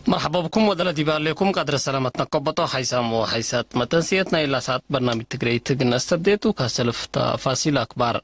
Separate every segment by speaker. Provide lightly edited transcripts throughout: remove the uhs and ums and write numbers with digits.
Speaker 1: مرحبا بكم ودلتي بالكم قدر سلامتنا قبطة حيسام وحيسات متنسيتنا إلا ساعات برنامج تقري تقنا استبديتو كسلف تفاصيل أكبر.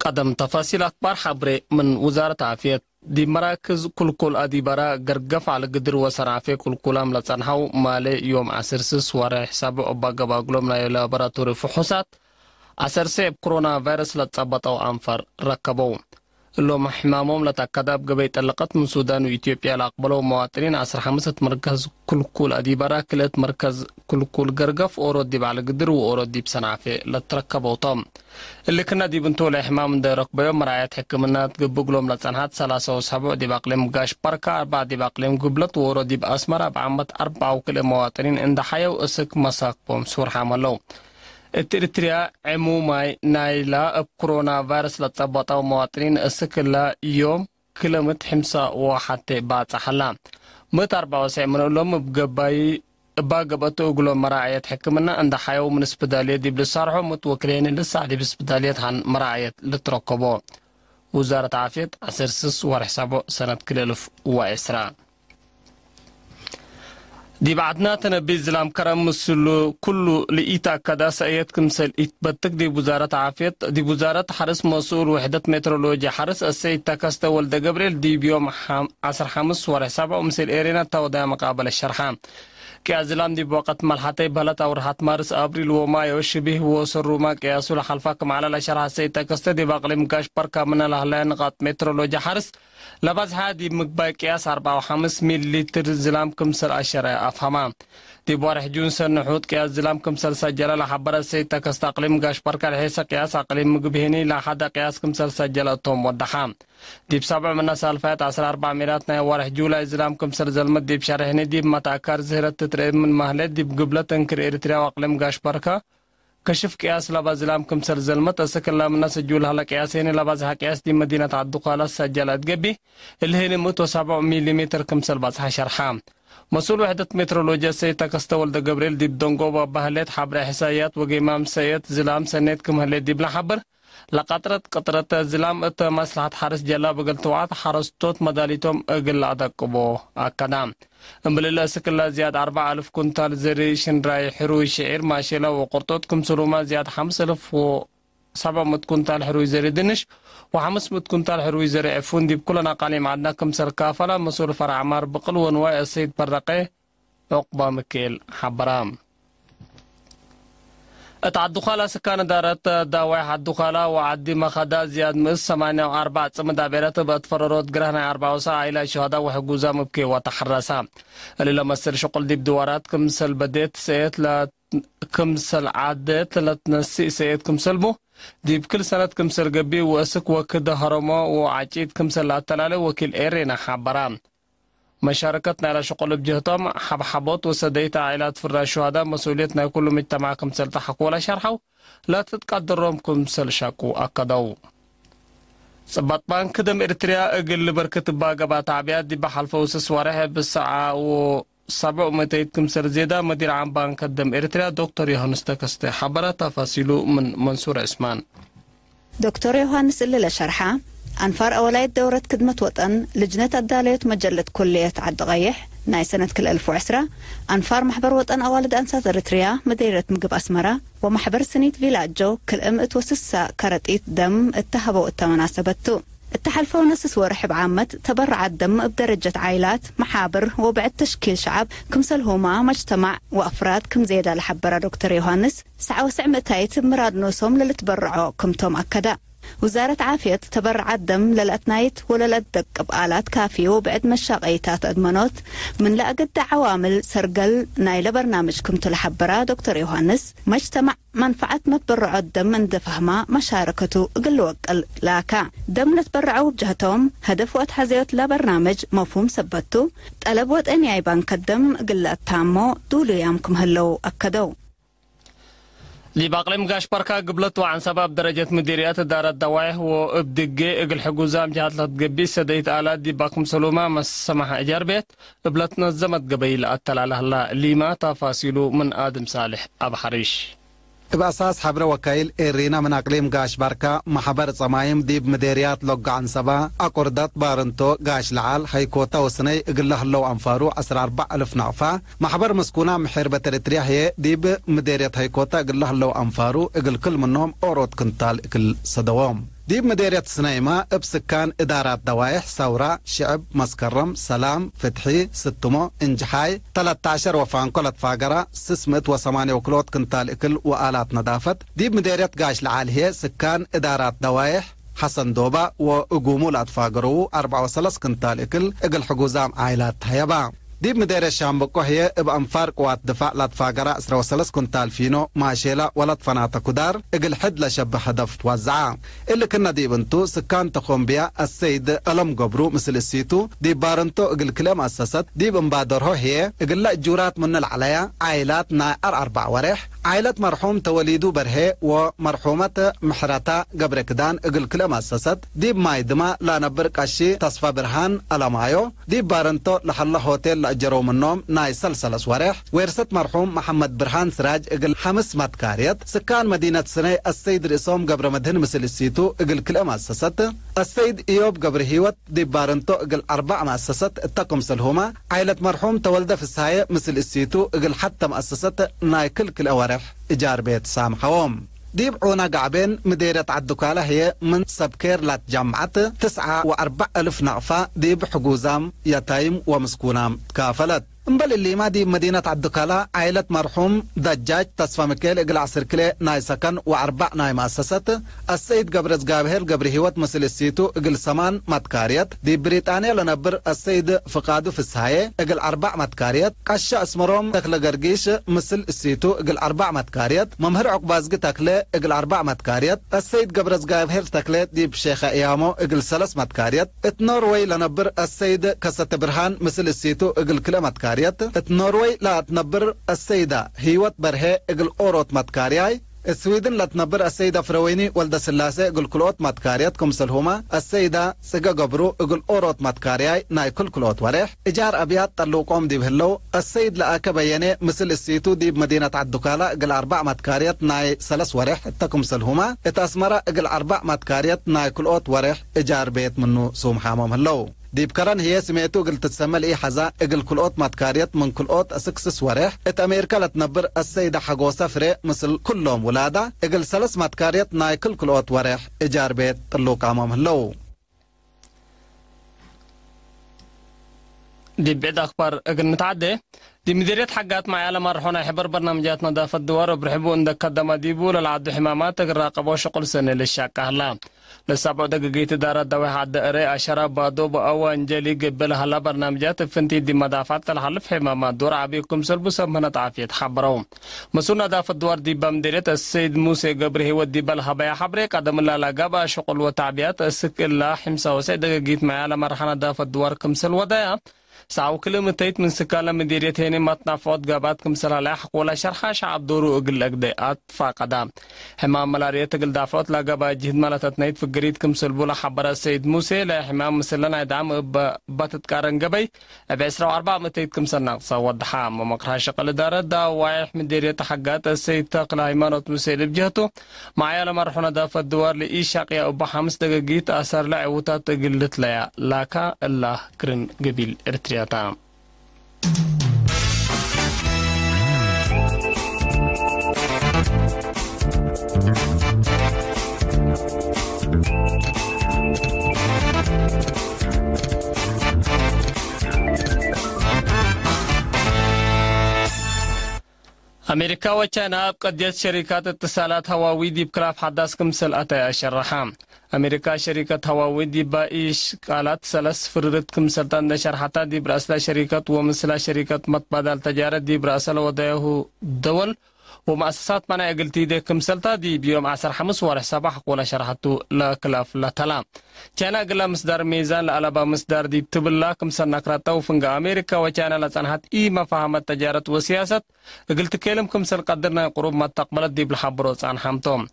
Speaker 1: قدم تفاصيل أكبر حبر من وزارة عافية دي مراكز كل أديبارا قرقف على قدر وسر عافية كل أملا تنحو مالي يوم عسرسس ورا حساب أباقا باقلوم لا لابراتوري فحوصات عسرسي بكورونا فيروس لتصبطوا أنفر ركبوا اللو محمامهم لتأكداب قبيت اللقات من سودان وإثيوبيا لأقبلوا مواطنين عسر حمسة مركز كل أديبارا كلت مركز كل قرقف أورود ديب على قدر وأورود ديب سنعفي لتركبوا طام اللي كنا دي بنتو لإحمام دي ركبيو مرايات حكمنا تقبق لهم لتنهات 3 دي باقليم قاش بركة 4 دي باقليم قبلت وأورود ديب أسمر بعمت 4 وكل مواطنين عند حيا وأسك مساق بوم سور حاملو التريتريا عموماي نايلا بكورونا فيروس لتصبطوا مواطنين اسكلا يوم كلمت حمسة وحتى بعد حلا مت 94 من لهم بقباي باقبتو قلوم مراعية حكمنا عند حيو من اسبدالية دي بلصارحو متوكلين لسا دي بسبدالية عن مراعية لتركبو وزارة عافية عسرسس ورحسابو سنة كلالف وإسراء دي بعدنا تنبي زلام كرم مسلو كله لإيتا كدا سأيت كمسل إتبتك دي وزارة عافية دي وزارة حرس مسؤول وحدة مترولوجيا حرس السيد تاكستا والدا جبريل دي بيوم عصر خامس ورحسابه ومسل إيرينا توضع مقابل الشرحام كأزلام دي بوقت ملحتي بلت أو رحت مارس أبريل وما يشبه وصروا ما كياسو لحلفاكم على الشرح السيد تاكستا دي باقلي مكاش بركة من الأهلين نقاط مترولوجيا حرس لباز هادي مقباي كياس 4.5 مليلتر زلام كمسل أشرة أفهمام دي بوارح جونسن نحوت كياس زلام كمسل سجلة لحبر السيد تاكست أقليم قاش بركة الحيسة كياس أقليم مقبهيني لحدا كياس كمسل سجلة توم ودحام دي بسبع من سالفات 4 ميراتنا وارح جولا زلام كمسل زلمت دي بشارحني دي بمتاكار زهرة تتريب من مهلت دي بقبلة تنكر إريتريا وأقليم قاش بركة كشف كياس لباز زلام كمسل زلمت أسكلا من سجول هلا كياسين لبازها كياس دي مدينة عدوقالة سجلت قبي اللي هي نموت 7 ملم كمسل بازها شرحام مسؤول وحدة مترولوجيا سيد تاكستول دا جبريل دي بدونغو ببهلت حبر حسايات وقيمام سيد زلام سنيت كم هلت دي بلا حبر قطرة زلام ات مصلحة حرس جلا بقلتوات حرس توت مداليتهم اقل عدقبو اكدام امبللا سكلا زياد 4000 كنتال زري شنراي حروي شعير ماشيلا وقرطوت كمسلوما زياد 5000 700 كنتال حروي زري دنش و500 كنتال حروي زري عفون دي بكلنا قاليم عندنا كمسر كافلة مسؤول فرع عمار بقل ونواء السيد برقي عقبة مكيل حبرام اتعدخالة سكان دارت داوي حدخالة وعدي مخدا زياد مس 84 مدابيرات باتفررات قرهنا 4 ساعة إلى شهداء وحجوزا مبكي وتحرسا اللي لما سر شغل دي بدوارات كمسل بديت سيت لا كمسل عادت لا تنسي سيت كمسل مو دي بكل سنة كمسل قبي واسك وكده هرما وعجيد كمسل لا تلالي وكيل إيرينا حبرام مشاركتنا على شغل بجهتهم حبحبوت وسديت عائلات فرا الشهداء مسؤوليتنا كل مجتمع كمسل تحقوا ولا شرحوا لا تتقدرهم كمسل شاكو أكدوا صبت بان كدم إريتريا أقل بركة باقبا تعبيات دي بحل فوسس ورحب بالساعة و700 كمسل زيادة مدير عام بان كدم إريتريا دكتور يوهانس تاكستي حبرة تفاصيله من منصور عثمان
Speaker 2: دكتور يوهانس اللي لشرحه أنفار أولاية دورة خدمة وطن لجنة الدالية مجلة كلية عد غيح ناي سنة كل 1010 أنفار محبر وطن أوالد أنساز إريتريا مديرة مقب أسمرة ومحبر سنيت فيلاجو كل اتوسسا كرتيت دم اتهبوا التمناسبتو التحالفة ونسس ورحب عامة تبرع الدم بدرجة عائلات محابر وبعد تشكيل شعب كمسل هما مجتمع وأفراد كم زيادة لحبرة دكتور يوهانس سعوا سعمتايت مراد نوسهم للتبرعوا كمتم أكدا وزارة عافية تبرع الدم للأتنايت وللدق بآلات كافية وبعد مشاقيتات أدمنوت من لأقد عوامل سرقل نايل برنامجكم تلحبرا دكتور يوهانس مجتمع منفعة متبرع الدم من دفهما مشاركته قلوك لاكا دم نتبرعوا بجهتهم هدف واتحزيوت لبرنامج مفهوم سبتو طلب وطن يايبان كدم قلات تامو دولو يامكم هلو أكدو
Speaker 1: لباقلم قاش بركا قبلت وعن سبب درجة مديريات دار الدوايح وابدقي اقل حقوزام جهات لتقبي سديت آلات دي باقم سلوما مس سمح اجار بيت قبلت نظمت قبيل التلالة الله لما تفاصيله من آدم صالح أبو حريش
Speaker 3: بأساس حبر وكيل إيرينا من أقليم قاش بركة محبر صمايم ديب مديريات لوق عن سبا أقردت بارنتو قاش لعال هيكوتا وسني اقله اللو أنفارو أسر 4000 نعفا محبر مسكونة محربة تريتريا هي ديب مديريات هيكوتا اقله اللو أنفارو اقل كل منهم أورود كنتال اقل صدوام ديب مديرية سنايمة بسكان إدارات دوايح ثورة شعب مسكرم سلام فتحي ستمو انجحاي 13 وفان كلت فاقرة 608 وكلوت كنتال اكل وآلات نظافت ديب مديرية قاش العالية سكان إدارات دوايح حسن دوبا وقومو الأطفاقرو 4 كنتال اكل اقل حقوزام عائلات هيبا ديب مديرية شامبكو هي بأنفار قوات دفاع لاتفاقرة 3 كنتال فينو ماشيلا ولد فناتا كدار اقل حد لشبه هدف توزعا اللي كنا ديب انتو سكان تخوم بيا السيد ألم قبرو مثل السيتو ديب بارنتو اقل كلام أسست ديب انبادره هي اقل لا جورات من العليا عائلات نائر 4 وريح عائلة مرحوم توليدو برهي ومرحومة محرتا قبر كدان اقل كلام أسست ديب مايدما لا نبرك اشي تصفى برهان ألمايو ديب بارنتو لحالله هوتيل أجروا منهم ناي سلسلس وريح ورثت مرحوم محمد برهان سراج اقل 5 متكاريت سكان مدينة سني السيد رئيسهم قبر مدهن مثل السيتو اقل كل مؤسسات السيد إيوب قبر هيوت دي بارنتو اقل 4 مؤسسات التقم سلهما عائلة مرحوم تولد في الساية مثل السيتو اقل حتى مؤسسات ناي كل وريح إيجار بيت سامحوهم ديب عونا قعبين مديرة عدوكالة هي من سبكير لات جمعت 9,400 نعفة ديب حقوزام يتايم ومسكونام كافلت مبل اللي ما دي مدينة عدوكالة عائلة مرحوم دجاج تصفى مكيل اقل 10 كيلو ناي سكن و4 ناي مؤسسات السيد قبرز قابهر قبر هيوت مثل السيتو اقل 8 متكاريات دي بريطانيا لنبر السيد فقادو في السهاية اقل 4 متكاريات قشة اسمروم تخل قرقيش مثل السيتو اقل 4 متكاريات ممهر عقبازق تخل اقل 4 متكاريات السيد قبرز قابهر تخل دي بشيخة ايامو اقل 3 متكاريات اتنوروي لنبر السيد كسة برهان مثل السيتو اقل كيلو متكاريات النروي لا تنبر السيدة هيوت برهي اقل اوروت متكارياي السويدن لا تنبر السيدة فرويني ولد سلاسة اقل كلوت متكاريات كمسلهما السيدة سيقا قبرو اقل اوروت متكارياي ناي كلوت وريح اجار ابيات طلوقوم دي بهلو السيد لآك بياني مثل السيتو دي بمدينة عدوكالة اقل 4 متكاريات ناي 3 وريح تكمسلهما اتاسمرا اقل 4 متكاريات ناي كلوت وريح اجار بيت منو سوم حامم هلو ديب كران هي سميتو قلت تسمى لي حزا اقل كلوت متكاريات من كلوت اسكسس وريح ات امريكا لتنبر السيدة حقو سفري مثل كلهم ولادة اقل 3 متكاريات ناي كلوت وريح اجار بيت طلوق عمام هلو
Speaker 1: دي بعد أخبار أقل نتعدي دي مديرية حقات معي على مرحونا يحبر برنامجات نظافة الدوار وبرحبوا عندك قدم ديبو للعدو حمامات الراقبة وشغل سنة للشاكة هلا للسبع دقيقة دارة دوي حد أري أشرا بادو بأوا انجلي قبل هلا برنامجات فنتي دي مدافعات الحلف حمامات دور عبيكم سلبو سمنة عافية حبرهم مسؤول نظافة الدوار دي بمديرية السيد موسى قبره ودي بالهبايا حبري قدم الله لقابة شغل وتعبيات السك الله حمسة وسيد دقيقة معي على مرحونا نظافة الدوار كمسل ودايا ساعو كيلومترات من سكالة مديرية هيني مطنع فوت قابات كمسلا لاحق ولا شرحة شعب دورو اقل اقداءات فاقدا حمام ملارية اقل دافوت لاقابا جهد مالتات نايت في قريد كمسل بولا حبرا السيد موسى لا حمام مسلنا يدعم باتت كارن قبي بعسرة 4 متيت كمسل ناقصة ودحام ومقرها شقل دارة دا وايح مديرية حقات السيد تاقل هيمانوت موسى لبجهتو معايا لمرحونا دافة الدوار لإيشاق يا أبا 5 دقيقة أثر لعوتات اقلت ليا لاكا الله كرن قبيل ارتريا تام أمريكا وچانا قديت شركات اتصالات هواوي دي بكلاف حداث كمسل أتايا شرحام أمريكا شركة هواوي دي بايش قالت 3 فررت كمسلتان نشر حتى دي برأسلا شركة ومثلا شركة متبادل تجارة دي برأسلا ودايه دول ومؤسسات منع قلتي دي كمسلتا دي بيوم 15 ورح صباح قولا شرحتو لكلاف لتلا كان قلا مصدر ميزان لألبا مصدر دي بتبلا كمسل نكراتا وفنقا أمريكا وكان لصنحات إيما فهمت تجارة وسياسة قلت كلم كمسل قدرنا قروب ما تقبلت دي بالحبروت عن حمتهم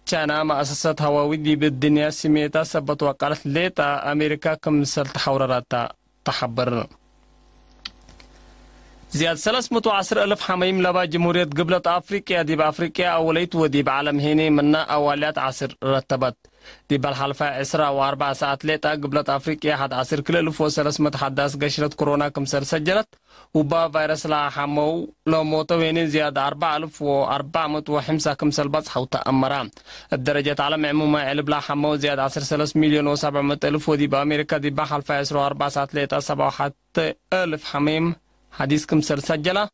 Speaker 1: كان مؤسسة هواوي دي بالدنيا سميتا سبت وقالت ليتا أمريكا كمسل تحورات تحبر زياد 310,000 حميم لبا جمهورية قبلة أفريقيا دي بأفريقيا أوليت ودي بعالم هيني منا أوليات عصر رتبت دي بالحلفة 4 ساعات ليتا قبلة أفريقيا حد عصر كل 1300 حداث قشرة كورونا كمسر سجلت وبا فيروس لا حمو لو موتوين زيادة 4405 كمسر بس حوتا أمران الدرجة عالم عموما علب لا حمو زيادة 10,300,700,000 ودي بأمريكا دي بالحلفة 4 ساعات ليتا 7,000 حميم حديث كمسر سجلة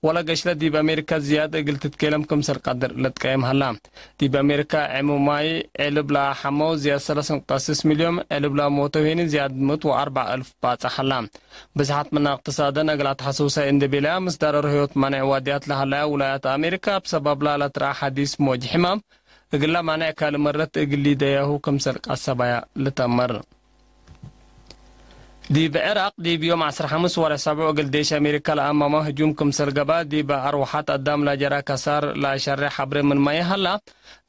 Speaker 1: ولا قشرة دي بأمريكا زيادة قلت تتكلم كمسر قدر لتقيم هلا دي بأمريكا عموماي علب لا حمو زيادة 3.6 مليون علب لا موتوهين زيادة 104,000 باتا حلا بزحات من اقتصادا نقلات حسوسة اند بلا مصدر رهيوت منع واديات لهلا ولايات أمريكا بسبب لا لترى حديث موج حمام اقلا منع كالمرت اقلي دياهو كمسر قصبايا لتمر دي بعراق دي بيوم 15 ورا 7 قلديش أمريكا لأمام هجوم كمسر قبا دي بأروحات قدام لا جرى كسار لا شر حبر من ما يهلا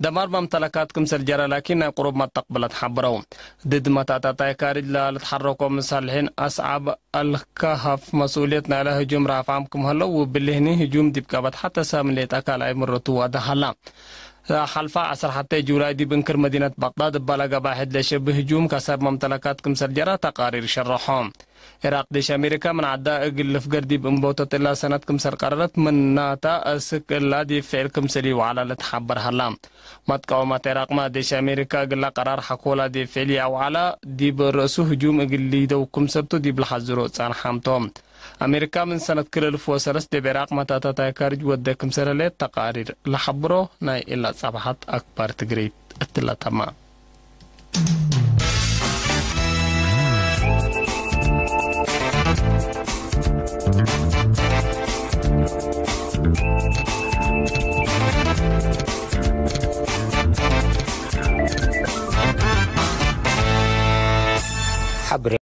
Speaker 1: دمار بممتلكات كمسر جرى لكن قرب ما تقبلت حبرو ضد متاتاتا كارج لا تحركوا مصالحين أصعب الكهف مسؤوليتنا على هجوم رافعكم هلا وباللهني هجوم دي بكابت حتى سامن تاكل أي مرتو هلا حلفة 10 حتى جولاي دي بنكر مدينة بغداد بلغ واحد لشبه هجوم كسر ممتلكات كمسر جرى تقارير شرحهم عراق ديش أمريكا من عدا أقل فقر دي بمبوتة الله سنة كمسر قررت من ناتا أسك الله دي فعل كمسري وعلى لتحبر هلام متقومات عراق ما ديش أمريكا أقل قرار حقولا دي فعلي أو على دي برسو هجوم أقل دو كمسرتو دي بالحزرو تسان حامتهم أمريكا من سنة كل 2003 دي بعراق متاتا تاكارج ودى كمسر ليت تقارير لحبرو ناي إلا صباحات أكبر تقريد أتلا تمام
Speaker 4: حبر